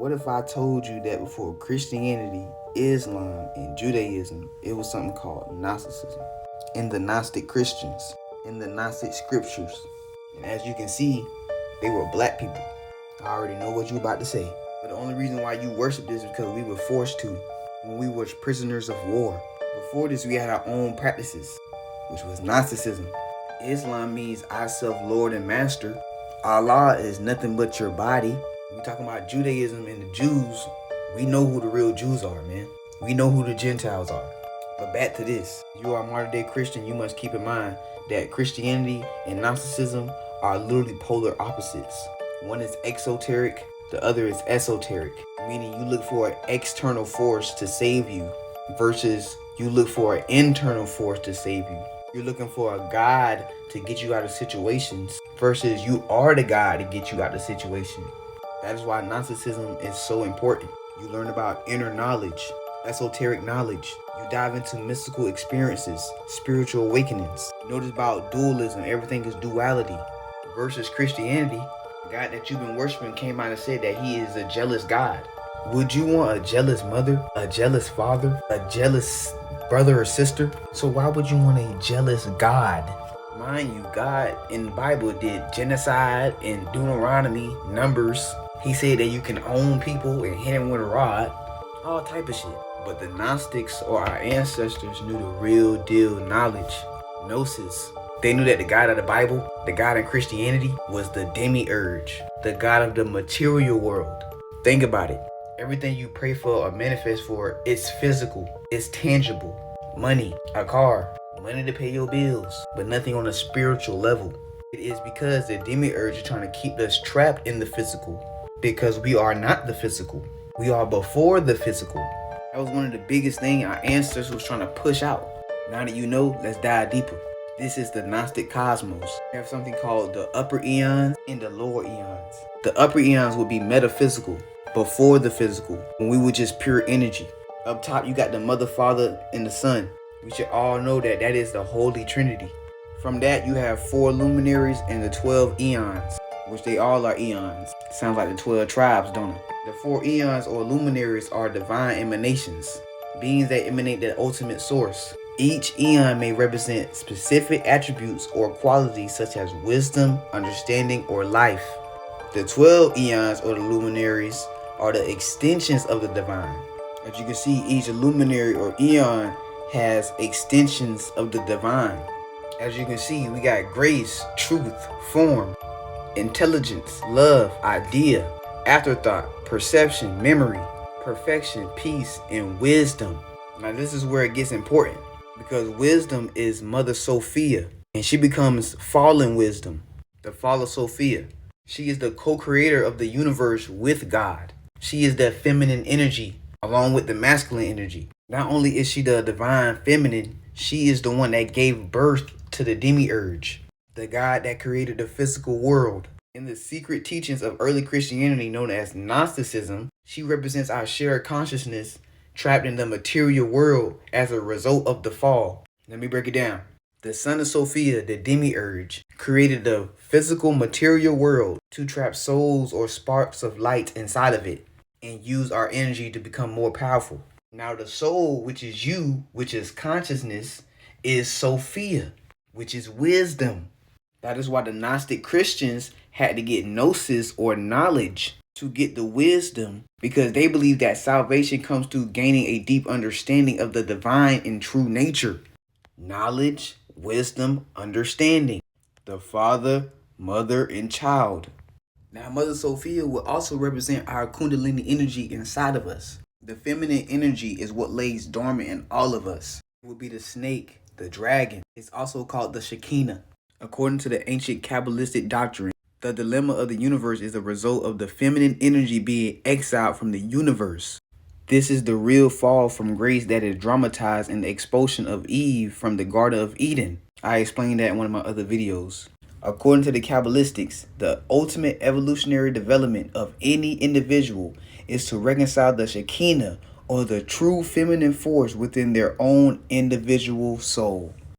What if I told you that before Christianity, Islam, and Judaism, it was something called Gnosticism? In the Gnostic Christians, in the Gnostic scriptures. And as you can see, they were black people. I already know what you're about to say. But the only reason why you worship this is because we were forced to when we were prisoners of war. Before this, we had our own practices, which was Gnosticism. Islam means I self Lord and Master. Allah is nothing but your body. We talking about Judaism and the Jews. We know who the real Jews are, man. We know who the Gentiles are. But back to this. You are a modern day Christian, you must keep in mind that Christianity and Gnosticism are literally polar opposites. One is exoteric, the other is esoteric, meaning you look for an external force to save you versus you look for an internal force to save you. You're looking for a God to get you out of situations versus you are the God to get you out of the situation. That is why Gnosticism is so important. You learn about inner knowledge, esoteric knowledge. You dive into mystical experiences, spiritual awakenings. Notice about dualism, everything is duality. Versus Christianity, the God that you've been worshiping came out and said that he is a jealous God. Would you want a jealous mother, a jealous father, a jealous brother or sister? So why would you want a jealous God? Mind you, God in the Bible did genocide in Deuteronomy, Numbers. He said that you can own people and hit them with a rod. All type of shit. But the Gnostics or our ancestors knew the real deal knowledge. Gnosis. They knew that the God of the Bible, the God in Christianity, was the demiurge. The God of the material world. Think about it. Everything you pray for or manifest for, it's physical. It's tangible. Money, a car, money to pay your bills, but nothing on a spiritual level. It is because the demiurge is trying to keep us trapped in the physical. Because we are not the physical. We are before the physical. That was one of the biggest things our ancestors was trying to push out. Now that you know, let's dive deeper. This is the Gnostic cosmos. We have something called the upper eons and the lower eons. The upper eons would be metaphysical, before the physical, when we were just pure energy. Up top, you got the Mother, Father, and the Son. We should all know that that is the Holy Trinity. From that, you have 4 luminaries and the 12 eons, which they all are eons. Sounds like the 12 tribes, don't it? The 4 eons or luminaries are divine emanations, beings that emanate the ultimate source. Each eon may represent specific attributes or qualities such as wisdom, understanding, or life. The 12 eons or the luminaries are the extensions of the divine. As you can see, each luminary or eon has extensions of the divine. As you can see, we got grace, truth, form, intelligence, love, idea, afterthought, perception, memory, perfection, peace, and wisdom. Now this is where it gets important because wisdom is Mother Sophia and she becomes fallen wisdom, the fall of Sophia. She is the co-creator of the universe with God. She is the feminine energy along with the masculine energy. Not only is she the divine feminine, she is the one that gave birth to the demiurge, the God that created the physical world. In the secret teachings of early Christianity known as Gnosticism, she represents our shared consciousness trapped in the material world as a result of the fall. Let me break it down. The son of Sophia, the demiurge, created the physical material world to trap souls or sparks of light inside of it and use our energy to become more powerful. Now the soul, which is you, which is consciousness, is Sophia, which is wisdom. That is why the Gnostic Christians had to get Gnosis or knowledge to get the wisdom, because they believe that salvation comes through gaining a deep understanding of the divine and true nature. Knowledge, wisdom, understanding. The father, mother, and child. Now Mother Sophia will also represent our Kundalini energy inside of us. The feminine energy is what lays dormant in all of us. It would be the snake, the dragon. It's also called the Shekinah. According to the ancient Kabbalistic doctrine, the dilemma of the universe is a result of the feminine energy being exiled from the universe. This is the real fall from grace that is dramatized in the expulsion of Eve from the Garden of Eden. I explained that in one of my other videos. According to the Kabbalistics, the ultimate evolutionary development of any individual is to reconcile the Shekinah or the true feminine force within their own individual soul.